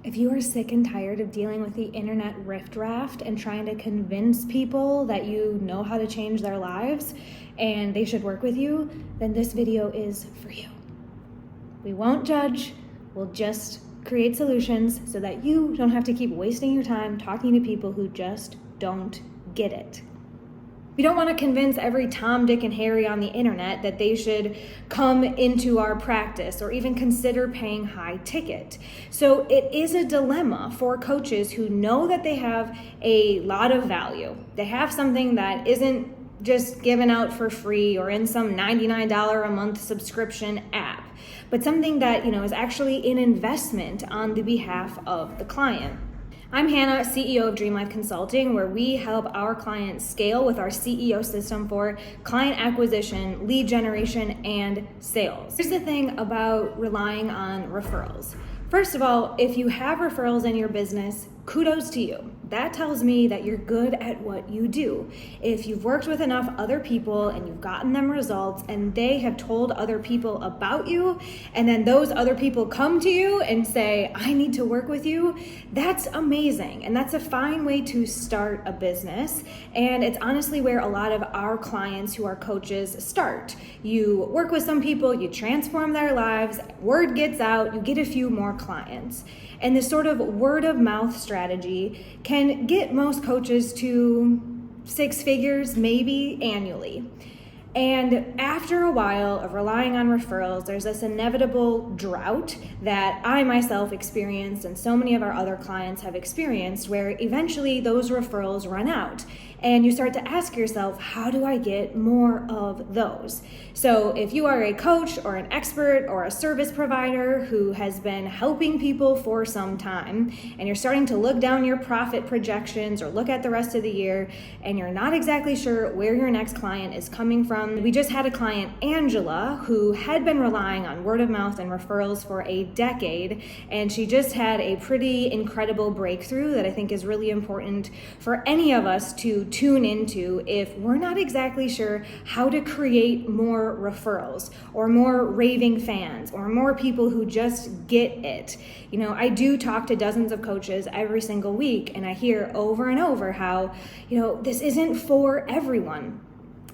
If you are sick and tired of dealing with the internet riffraff and trying to convince people that you know how to change their lives and they should work with you, then this video is for you. We won't judge, we'll just create solutions so that you don't have to keep wasting your time talking to people who just don't get it. We don't want to convince every Tom, Dick, and Harry on the internet that they should come into our practice or even consider paying high ticket. So it is a dilemma for coaches who know that they have a lot of value. They have something that isn't just given out for free or in some $99 a month subscription app, but something that, is actually an investment on the behalf of the client. I'm Hannah, CEO of Dream Life Consulting, where we help our clients scale with our CEO system for client acquisition, lead generation, and sales. Here's the thing about relying on referrals. First of all, if you have referrals in your business, kudos to you. That tells me that you're good at what you do. If you've worked with enough other people and you've gotten them results and they have told other people about you, and then those other people come to you and say, I need to work with you, that's amazing. And that's a fine way to start a business. And it's honestly where a lot of our clients who are coaches start. You work with some people, you transform their lives, word gets out, you get a few more clients. And this sort of word of mouth strategy can get most coaches to 6 figures, maybe annually. And after a while of relying on referrals, there's this inevitable drought that I myself experienced and so many of our other clients have experienced, where eventually those referrals run out. And you start to ask yourself, how do I get more of those? So if you are a coach or an expert or a service provider who has been helping people for some time, and you're starting to look down your profit projections or look at the rest of the year, and you're not exactly sure where your next client is coming from, we just had a client, Angela, who had been relying on word of mouth and referrals for a decade, and she just had a pretty incredible breakthrough that I think is really important for any of us to tune into if we're not exactly sure how to create more referrals or more raving fans or more people who just get it. I do talk to dozens of coaches every single week, and I hear over and over how, this isn't for everyone.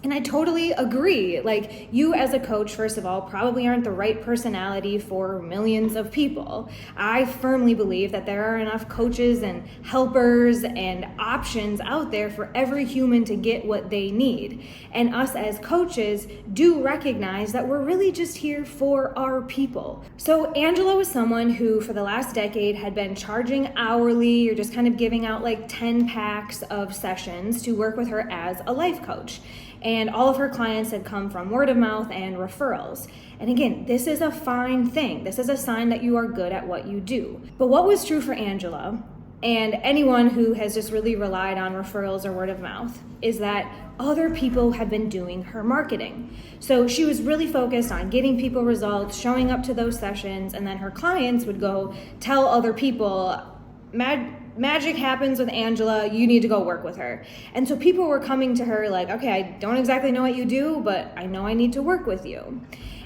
And I totally agree. Like, you as a coach, first of all, probably aren't the right personality for millions of people. I firmly believe that there are enough coaches and helpers and options out there for every human to get what they need. And us as coaches do recognize that we're really just here for our people. So Angela was someone who for the last decade had been charging hourly or just kind of giving out like 10 packs of sessions to work with her as a life coach. And all of her clients had come from word of mouth and referrals. And again, this is a fine thing. This is a sign that you are good at what you do. But what was true for Angela and anyone who has just really relied on referrals or word of mouth is that other people have been doing her marketing. So she was really focused on getting people results, showing up to those sessions, and then her clients would go tell other people, magic happens with Angela, you need to go work with her. And so people were coming to her like, okay, I don't exactly know what you do, but I know I need to work with you.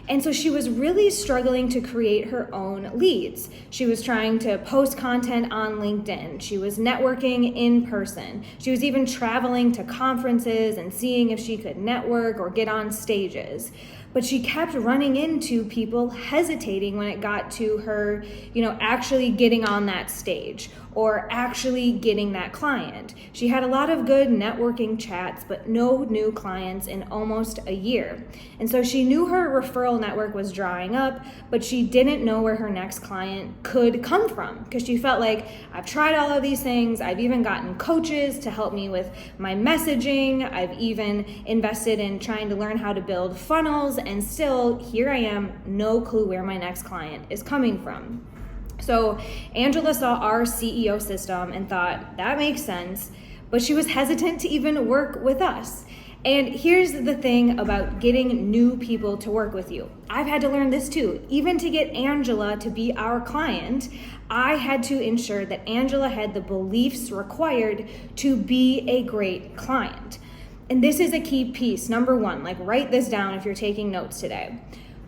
And so she was really struggling to create her own leads. She was trying to post content on LinkedIn. She was networking in person. She was even traveling to conferences and seeing if she could network or get on stages. But she kept running into people hesitating when it got to her, actually getting on that stage or actually getting that client. She had a lot of good networking chats, but no new clients in almost a year. And so she knew her referral network was drying up, but she didn't know where her next client could come from because she felt like, I've tried all of these things. I've even gotten coaches to help me with my messaging. I've even invested in trying to learn how to build funnels, and still here I am, no clue where my next client is coming from. So Angela saw our CEO system and thought, that makes sense, but she was hesitant to even work with us. And here's the thing about getting new people to work with you. I've had to learn this too. Even to get Angela to be our client, I had to ensure that Angela had the beliefs required to be a great client. And this is a key piece. Number 1, write this down if you're taking notes today.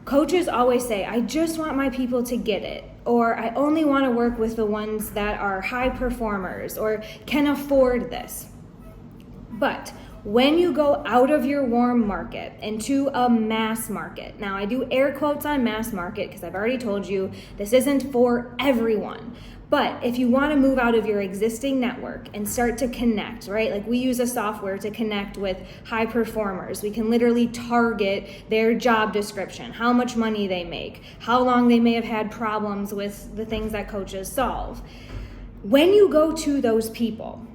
Coaches always say, I just want my people to get it, or I only want to work with the ones that are high performers or can afford this. But when you go out of your warm market into a mass market, now I do air quotes on mass market because I've already told you this isn't for everyone. But if you want to move out of your existing network and start to connect, right? Like we use a software to connect with high performers. We can literally target their job description, how much money they make, how long they may have had problems with the things that coaches solve. When you go to those people,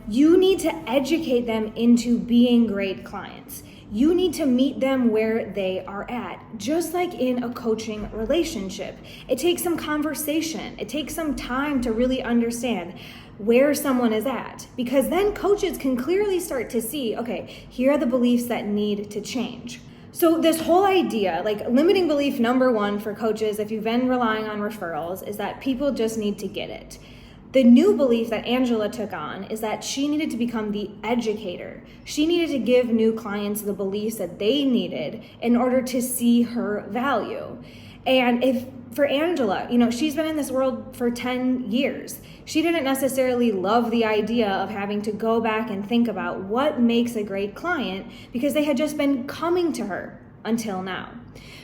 you need to educate them into being great clients. You need to meet them where they are at, just like in a coaching relationship. It takes some conversation. It takes some time to really understand where someone is at, because then coaches can clearly start to see, okay, here are the beliefs that need to change. So this whole idea, like limiting belief number one for coaches, if you've been relying on referrals, is that people just need to get it. The new belief that Angela took on is that she needed to become the educator. She needed to give new clients the beliefs that they needed in order to see her value. And if for Angela, she's been in this world for 10 years. She didn't necessarily love the idea of having to go back and think about what makes a great client because they had just been coming to her until now.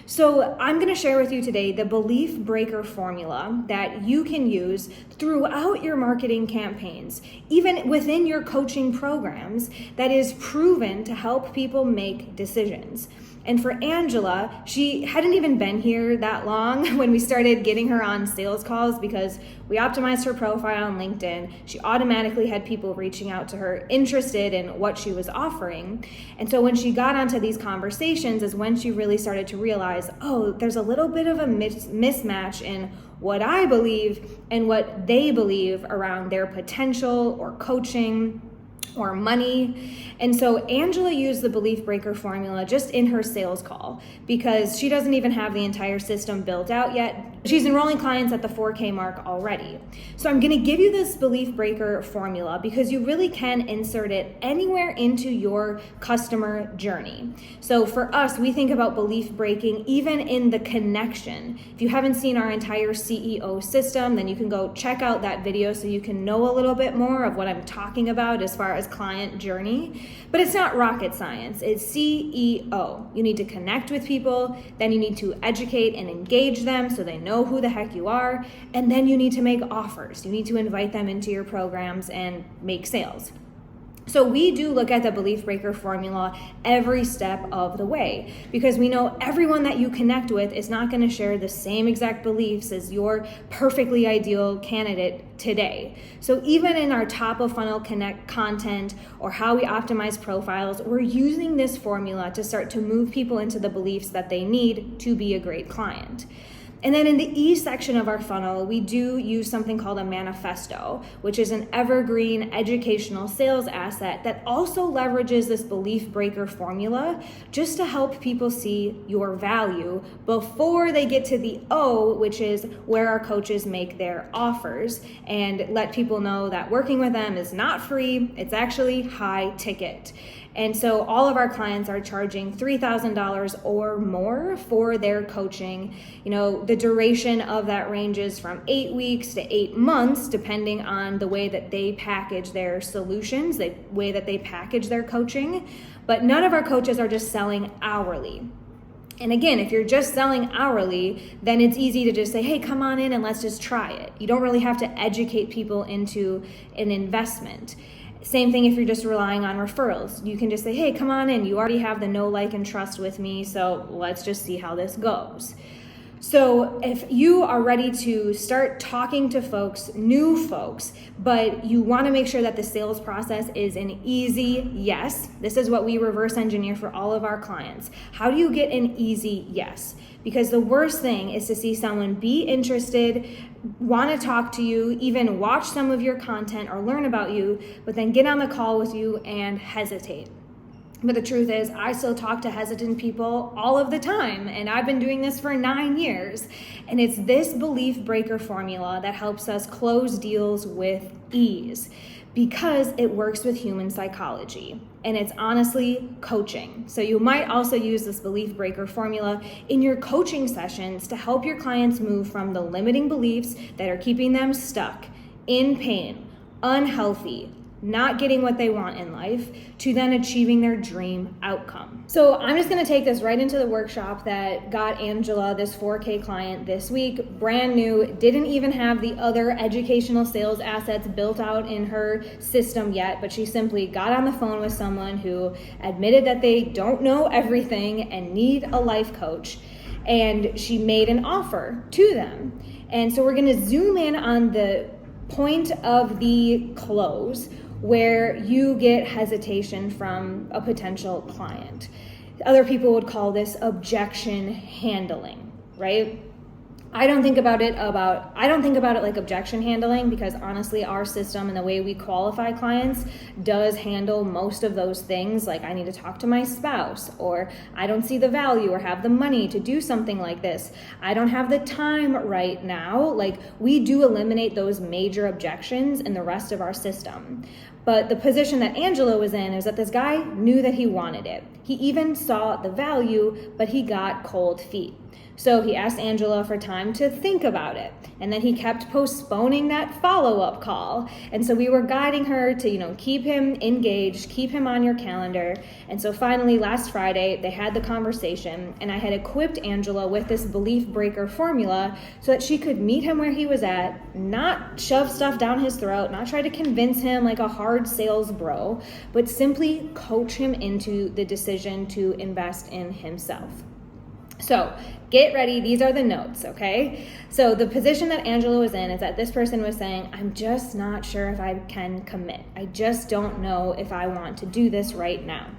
So I'm going to share with you today the belief breaker formula that you can use throughout your marketing campaigns, even within your coaching programs, that is proven to help people make decisions. And for Angela, she hadn't even been here that long when we started getting her on sales calls because we optimized her profile on LinkedIn. She automatically had people reaching out to her interested in what she was offering. And so when she got onto these conversations is when she really started to realize, oh, there's a little bit of a mismatch in what I believe and what they believe around their potential or coaching or money. And so Angela used the belief breaker formula just in her sales call because she doesn't even have the entire system built out yet. She's enrolling clients at the 4K mark already. So I'm going to give you this belief breaker formula because you really can insert it anywhere into your customer journey. So for us, we think about belief breaking even in the connection. If you haven't seen our entire CEO system, then you can go check out that video so you can know a little bit more of what I'm talking about as far as client journey. But it's not rocket science. It's CEO. You need to connect with people, then you need to educate and engage them so they know who the heck you are, and then you need to make offers. You need to invite them into your programs and make sales. So we do look at the belief breaker formula every step of the way because we know everyone that you connect with is not going to share the same exact beliefs as your perfectly ideal candidate today. So even in our top of funnel connect content or how we optimize profiles, we're using this formula to start to move people into the beliefs that they need to be a great client. And then in the E section of our funnel, we do use something called a manifesto, which is an evergreen educational sales asset that also leverages this belief breaker formula just to help people see your value before they get to the O, which is where our coaches make their offers and let people know that working with them is not free, it's actually high ticket. And so all of our clients are charging $3,000 or more for their coaching. The duration of that ranges from 8 weeks to 8 months, depending on the way that they package their solutions, the way that they package their coaching. But none of our coaches are just selling hourly. And again, if you're just selling hourly, then it's easy to just say, hey, come on in and let's just try it. You don't really have to educate people into an investment. Same thing if you're just relying on referrals. You can just say, hey, come on in. You already have the know, like, and trust with me, so let's just see how this goes. So if you are ready to start talking to folks, new folks, but you want to make sure that the sales process is an easy yes, this is what we reverse engineer for all of our clients. How do you get an easy yes? Because the worst thing is to see someone be interested, want to talk to you, even watch some of your content or learn about you, but then get on the call with you and hesitate. But the truth is, I still talk to hesitant people all of the time, and I've been doing this for 9 years. And it's this belief breaker formula that helps us close deals with ease because it works with human psychology. and it's honestly coaching. So you might also use this belief breaker formula in your coaching sessions to help your clients move from the limiting beliefs that are keeping them stuck, in pain, unhealthy, not getting what they want in life, to then achieving their dream outcome. So I'm just gonna take this right into the workshop that got Angela, this 4K client this week, brand new, didn't even have the other educational sales assets built out in her system yet, but she simply got on the phone with someone who admitted that they don't know everything and need a life coach. And she made an offer to them. And so we're gonna zoom in on the point of the close where you get hesitation from a potential client. Other people would call this objection handling, right? I don't think about it like objection handling, because honestly, our system and the way we qualify clients does handle most of those things. Like, I need to talk to my spouse, or I don't see the value or have the money to do something like this. I don't have the time right now. Like, we do eliminate those major objections in the rest of our system. But the position that Angela was in is that this guy knew that he wanted it. He even saw the value, but he got cold feet. So he asked Angela for time to think about it. And then he kept postponing that follow-up call. And so we were guiding her to, keep him engaged, keep him on your calendar. And so finally last Friday, they had the conversation, and I had equipped Angela with this belief breaker formula so that she could meet him where he was at, not shove stuff down his throat, not try to convince him like a hard sales bro, but simply coach him into the decision to invest in himself. So get ready. These are the notes, okay? So the position that Angela was in is that this person was saying, I'm just not sure if I can commit. I just don't know if I want to do this right now.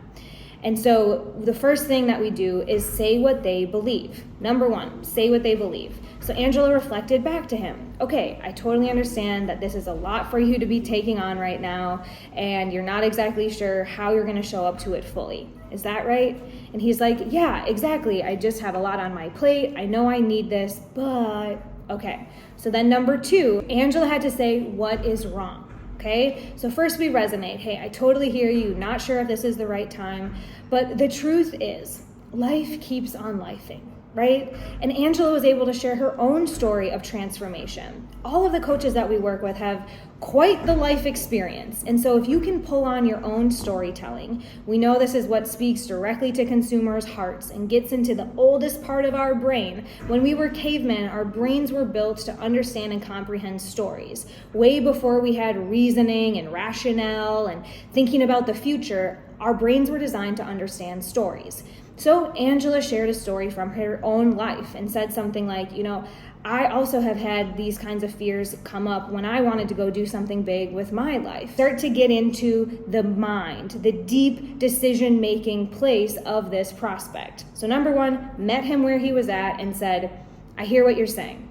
And so the first thing that we do is say what they believe. Number one, say what they believe. So Angela reflected back to him. Okay, I totally understand that this is a lot for you to be taking on right now, and you're not exactly sure how you're going to show up to it fully. Is that right? And he's like, yeah, exactly. I just have a lot on my plate. I know I need this, but okay. So then number two, Angela had to say what is wrong. Okay, so first we resonate. Hey, I totally hear you. Not sure if this is the right time, but the truth is, life keeps on lifing, right? And Angela was able to share her own story of transformation. All of the coaches that we work with have quite the life experience. And so if you can pull on your own storytelling, we know this is what speaks directly to consumers' hearts and gets into the oldest part of our brain. When we were cavemen, our brains were built to understand and comprehend stories. Way before we had reasoning and rationale and thinking about the future, our brains were designed to understand stories. So Angela shared a story from her own life and said something like, I also have had these kinds of fears come up when I wanted to go do something big with my life. Start to get into the mind, the deep decision-making place of this prospect. So number one, met him where he was at and said, I hear what you're saying.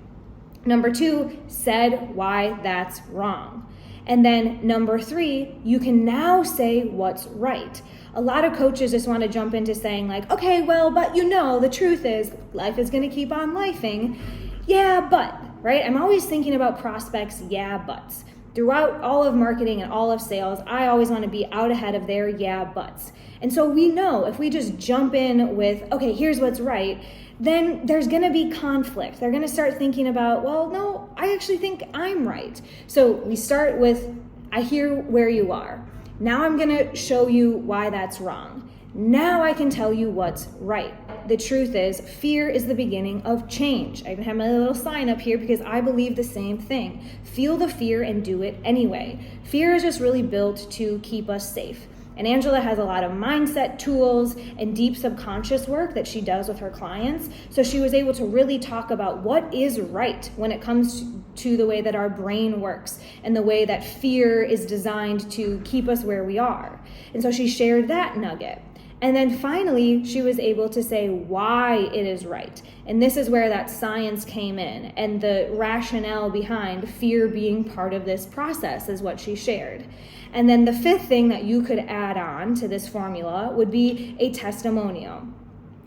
Number two, said why that's wrong. And then number three, you can now say what's right. A lot of coaches just want to jump into saying like, okay, well, but the truth is life is going to keep on lifing. Yeah, but, right? I'm always thinking about prospects, yeah, buts. Throughout all of marketing and all of sales, I always want to be out ahead of their yeah, buts. And so we know if we just jump in with, okay, here's what's right, then there's going to be conflict. They're going to start thinking about, well, no, I actually think I'm right. So we start with, I hear where you are. Now I'm going to show you why that's wrong. Now I can tell you what's right. The truth is, fear is the beginning of change. I even have my little sign up here because I believe the same thing. Feel the fear and do it anyway. Fear is just really built to keep us safe. And Angela has a lot of mindset tools and deep subconscious work that she does with her clients. So she was able to really talk about what is right when it comes to the way that our brain works and the way that fear is designed to keep us where we are. And so she shared that nugget. And then finally, she was able to say why it is right. And this is where that science came in, and the rationale behind fear being part of this process is what she shared. And then the fifth thing that you could add on to this formula would be a testimonial.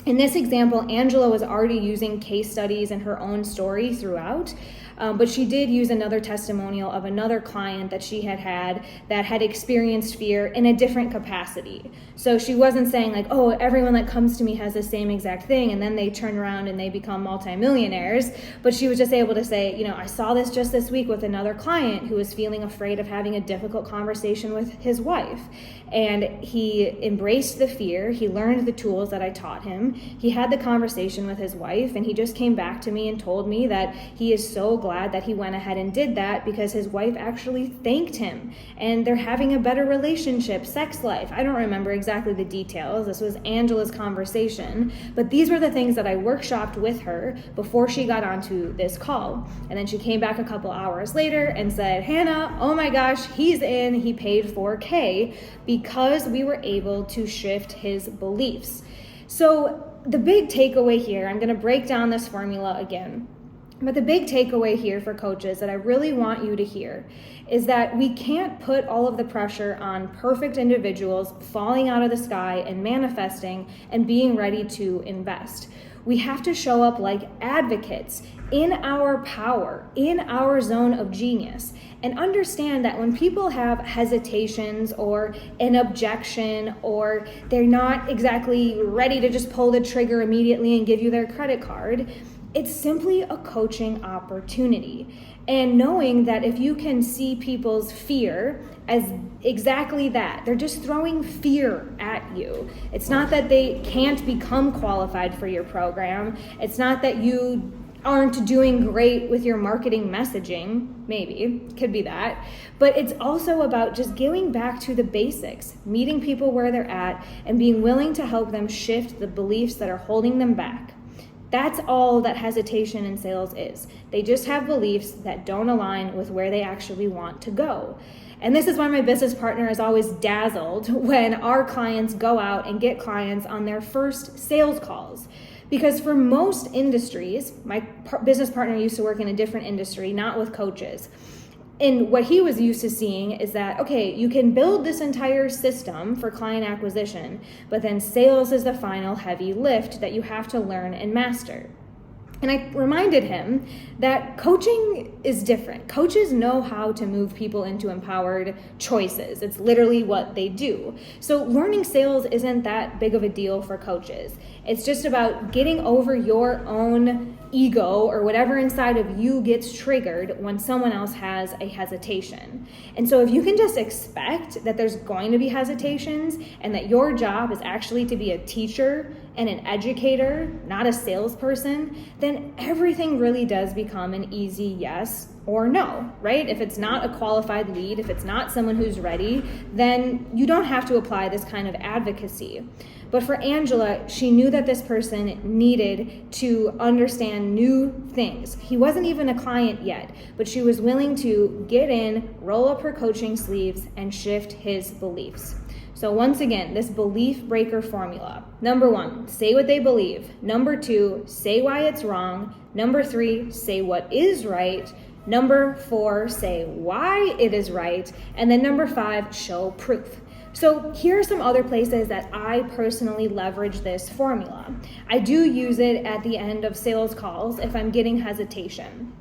In this example, Angela was already using case studies and her own story throughout. But she did use another testimonial of another client that she had that had experienced fear in a different capacity. So she wasn't saying like, oh, everyone that comes to me has the same exact thing, and then they turn around and they become multimillionaires. But she was just able to say, I saw this just this week with another client who was feeling afraid of having a difficult conversation with his wife. And he embraced the fear. He learned the tools that I taught him. He had the conversation with his wife, and he just came back to me and told me that he is so glad that he went ahead and did that because his wife actually thanked him, and they're having a better relationship, sex life. I don't remember exactly the details. This was Angela's conversation, but these were the things that I workshopped with her before she got onto this call. And then she came back a couple hours later and said, Hannah, oh my gosh, he's in. He paid $4,000 because we were able to shift his beliefs. So the big takeaway here, I'm going to break down this formula again. But the big takeaway here for coaches that I really want you to hear is that we can't put all of the pressure on perfect individuals falling out of the sky and manifesting and being ready to invest. We have to show up like advocates in our power, in our zone of genius, and understand that when people have hesitations or an objection, or they're not exactly ready to just pull the trigger immediately and give you their credit card, it's simply a coaching opportunity. And knowing that if you can see people's fear as exactly that, they're just throwing fear at you. It's not that they can't become qualified for your program. It's not that you aren't doing great with your marketing messaging. Maybe, could be that. But it's also about just going back to the basics, meeting people where they're at, and being willing to help them shift the beliefs that are holding them back. That's all that hesitation in sales is. They just have beliefs that don't align with where they actually want to go. And this is why my business partner is always dazzled when our clients go out and get clients on their first sales calls. Because for most industries, my business partner used to work in a different industry, not with coaches. And what he was used to seeing is that, okay, you can build this entire system for client acquisition, but then sales is the final heavy lift that you have to learn and master. And I reminded him that coaching is different. Coaches know how to move people into empowered choices. It's literally what they do. So learning sales isn't that big of a deal for coaches. It's just about getting over your own ego or whatever inside of you gets triggered when someone else has a hesitation. And so if you can just expect that there's going to be hesitations and that your job is actually to be a teacher and an educator, not a salesperson, then everything really does become an easy yes or no, right? If it's not a qualified lead, if it's not someone who's ready, then you don't have to apply this kind of advocacy. But for Angela, she knew that this person needed to understand new things. He wasn't even a client yet, but she was willing to get in, roll up her coaching sleeves, and shift his beliefs. So once again, this belief breaker formula. Number 1, say what they believe. Number 2, say why it's wrong. Number 3, say what is right. Number 4, say why it is right. And then number 5, show proof. So here are some other places that I personally leverage this formula. I do use it at the end of sales calls if I'm getting hesitation.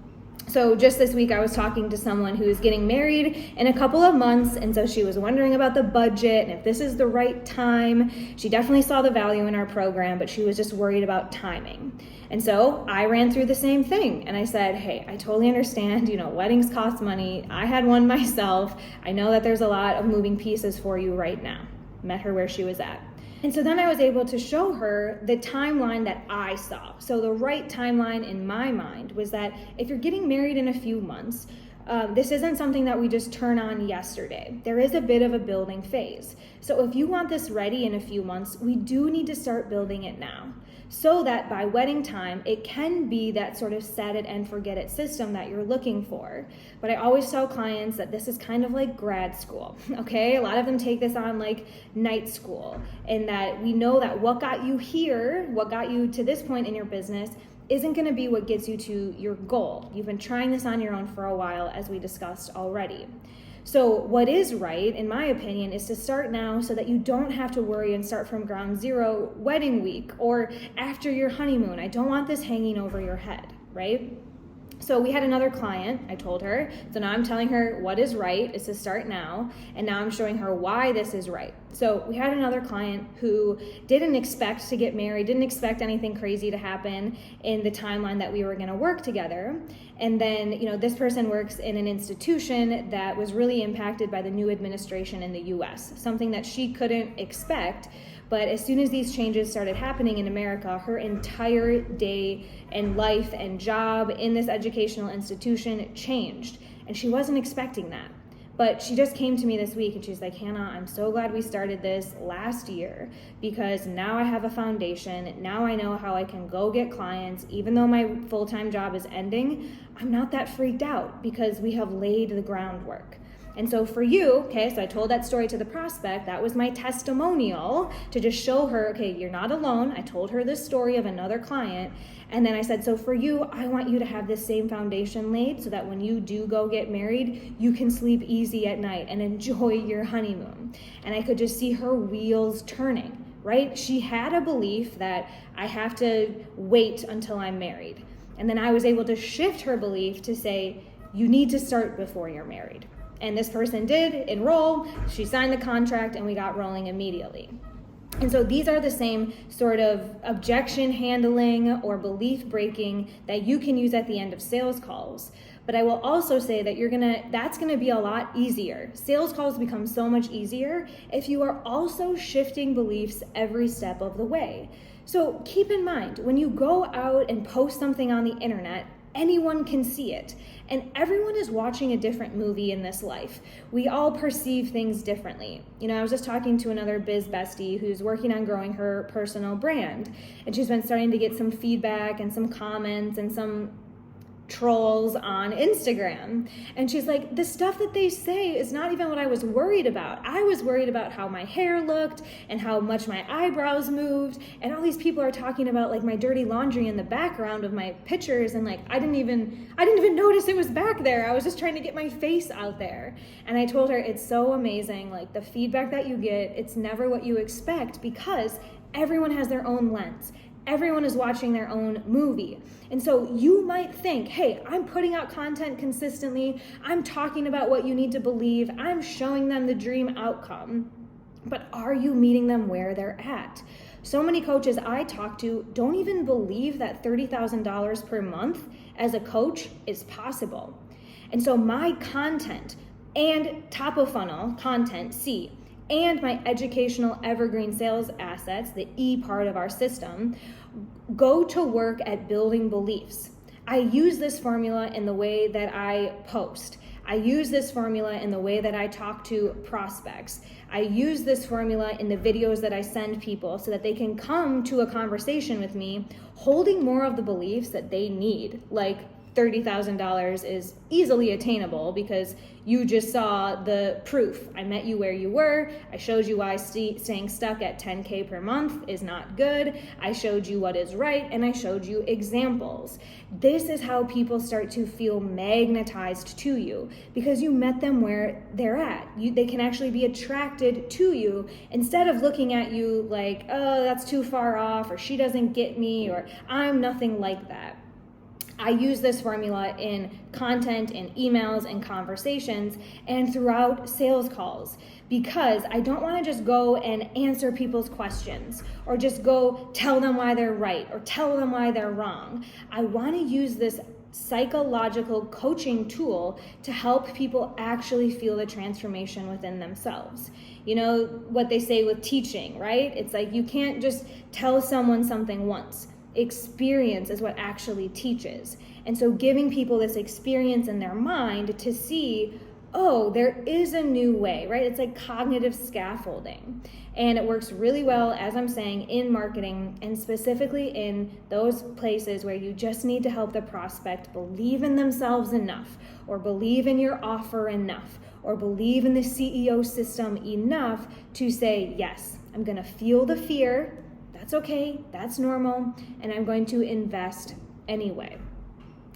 So just this week I was talking to someone who is getting married in a couple of months, and so she was wondering about the budget and if this is the right time. She definitely saw the value in our program, but she was just worried about timing. And so I ran through the same thing and I said, hey, I totally understand, weddings cost money. I had one myself. I know that there's a lot of moving pieces for you right now. Met her where she was at. And so then I was able to show her the timeline that I saw. So the right timeline in my mind was that if you're getting married in a few months, this isn't something that we just turn on yesterday. There is a bit of a building phase. So if you want this ready in a few months, we do need to start building it now, so that by wedding time, it can be that sort of set it and forget it system that you're looking for. But I always tell clients that this is kind of like grad school, okay? A lot of them take this on like night school, and that we know that what got you here, what got you to this point in your business, isn't going to be what gets you to your goal. You've been trying this on your own for a while, as we discussed already. So what is right, in my opinion, is to start now so that you don't have to worry and start from ground zero wedding week or after your honeymoon. I don't want this hanging over your head, right? So we had another client, I told her, so now I'm telling her what is right is to start now, and now I'm showing her why this is right. So we had another client who didn't expect to get married, didn't expect anything crazy to happen in the timeline that we were gonna work together. And then, this person works in an institution that was really impacted by the new administration in the US, something that she couldn't expect. But as soon as these changes started happening in America, her entire day and life and job in this educational institution changed. And she wasn't expecting that. But she just came to me this week and she's like, Hannah, I'm so glad we started this last year because now I have a foundation. Now I know how I can go get clients. Even though my full-time job is ending, I'm not that freaked out because we have laid the groundwork. And so for you, so I told that story to the prospect. That was my testimonial to just show her, you're not alone. I told her this story of another client. And then I said, so for you, I want you to have this same foundation laid so that when you do go get married, you can sleep easy at night and enjoy your honeymoon. And I could just see her wheels turning, right? She had a belief that I have to wait until I'm married. And then I was able to shift her belief to say, you need to start before you're married. And this person did enroll, she signed the contract, and we got rolling immediately. And so these are the same sort of objection handling or belief breaking that you can use at the end of sales calls. But I will also say that that's gonna be a lot easier. Sales calls become so much easier if you are also shifting beliefs every step of the way. So keep in mind, when you go out and post something on the internet, anyone can see it. And everyone is watching a different movie in this life. We all perceive things differently. I was just talking to another biz bestie who's working on growing her personal brand. And she's been starting to get some feedback and some comments and some trolls on Instagram. And she's like, the stuff that they say is not even what I was worried about. I was worried about how my hair looked and how much my eyebrows moved. And all these people are talking about like my dirty laundry in the background of my pictures. And like, I didn't even notice it was back there. I was just trying to get my face out there. And I told her, it's so amazing. Like the feedback that you get, it's never what you expect because everyone has their own lens. Everyone is watching their own movie. And so you might think, hey, I'm putting out content consistently. I'm talking about what you need to believe. I'm showing them the dream outcome. But are you meeting them where they're at? So many coaches I talk to don't even believe that $30,000 per month as a coach is possible. And so my content and top of funnel content, C, and my educational evergreen sales assets, the E part of our system, go to work at building beliefs. I use this formula in the way that I post. I use this formula in the way that I talk to prospects. I use this formula in the videos that I send people so that they can come to a conversation with me holding more of the beliefs that they need, like $30,000 is easily attainable because you just saw the proof. I met you where you were. I showed you why staying stuck at 10K per month is not good. I showed you what is right, and I showed you examples. This is how people start to feel magnetized to you because you met them where they're at. They can actually be attracted to you instead of looking at you like, oh, that's too far off, or she doesn't get me, or I'm nothing like that. I use this formula in content, in emails, and conversations, and throughout sales calls because I don't want to just go and answer people's questions or just go tell them why they're right or tell them why they're wrong. I want to use this psychological coaching tool to help people actually feel the transformation within themselves. You know what they say with teaching, right? It's like you can't just tell someone something once. Experience is what actually teaches. And so giving people this experience in their mind to see, oh, there is a new way, right? It's like cognitive scaffolding. And it works really well, as I'm saying, in marketing and specifically in those places where you just need to help the prospect believe in themselves enough, or believe in your offer enough, or believe in the CEO system enough to say, yes, I'm gonna feel the fear. That's okay, that's normal, and I'm going to invest anyway.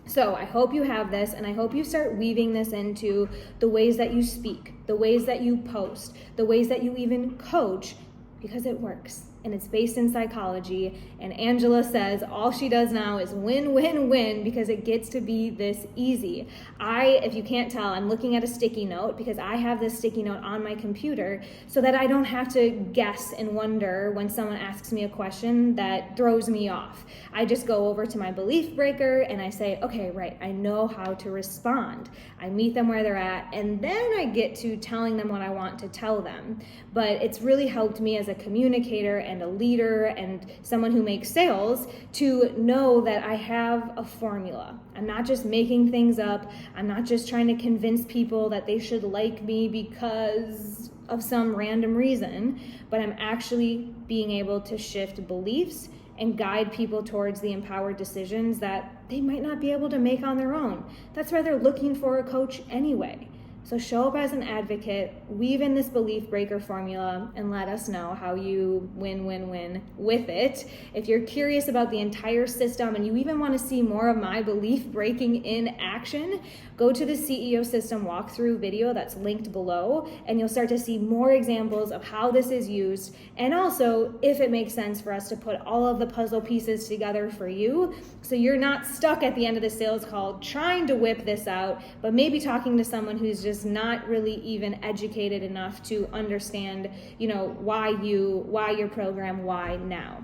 So I hope you have this, and I hope you start weaving this into the ways that you speak, the ways that you post, the ways that you even coach, because it works. and it's based in psychology. And Angela says all she does now is win, win, win, because it gets to be this easy. If you can't tell, I'm looking at a sticky note because I have this sticky note on my computer so that I don't have to guess and wonder when someone asks me a question that throws me off. I just go over to my belief breaker and I say, okay, right, I know how to respond. I meet them where they're at, and then I get to telling them what I want to tell them. But it's really helped me as a communicator and a leader and someone who makes sales to know that I have a formula. I'm not just making things up. I'm not just trying to convince people that they should like me because of some random reason, but I'm actually being able to shift beliefs and guide people towards the empowered decisions that they might not be able to make on their own. That's why they're looking for a coach anyway. So show up as an advocate, weave in this belief breaker formula, and let us know how you win, win, win with it. If you're curious about the entire system and you even want to see more of my belief breaking in action, go to the CEO system walkthrough video that's linked below, and you'll start to see more examples of how this is used, and also if it makes sense for us to put all of the puzzle pieces together for you, so you're not stuck at the end of the sales call trying to whip this out, but maybe talking to someone who's just not really even educated enough to understand, why your program, why now.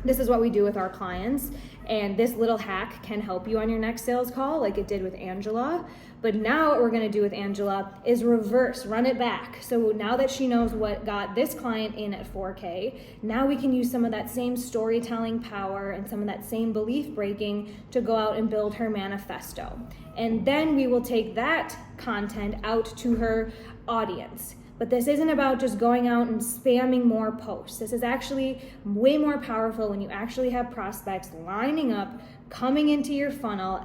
This is what we do with our clients, and this little hack can help you on your next sales call like it did with Angela. But now what we're going to do with Angela is run it back. So now that she knows what got this client in at 4K, now we can use some of that same storytelling power and some of that same belief breaking to go out and build her manifesto. And then we will take that content out to her audience. But this isn't about just going out and spamming more posts. This is actually way more powerful when you actually have prospects lining up, coming into your funnel,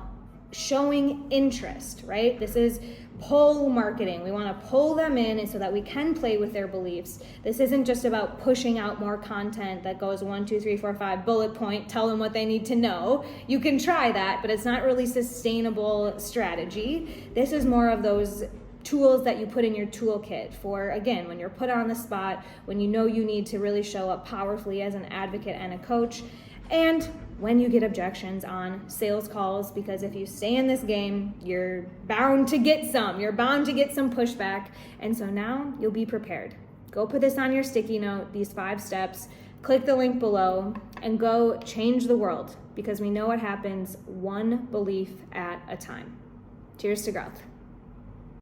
showing interest, right? This is pull marketing. We want to pull them in and so that we can play with their beliefs. This isn't just about pushing out more content that goes 1, 2, 3, 4, 5 bullet point, tell them what they need to know. You can try that, but it's not really sustainable strategy. This is more of those tools that you put in your toolkit for, again, when you're put on the spot, when you know you need to really show up powerfully as an advocate and a coach, and when you get objections on sales calls, because if you stay in this game, you're bound to get some. You're bound to get some pushback, and so now you'll be prepared. Go put this on your sticky note, these 5 steps, click the link below, and go change the world, because we know what happens one belief at a time. Cheers to growth.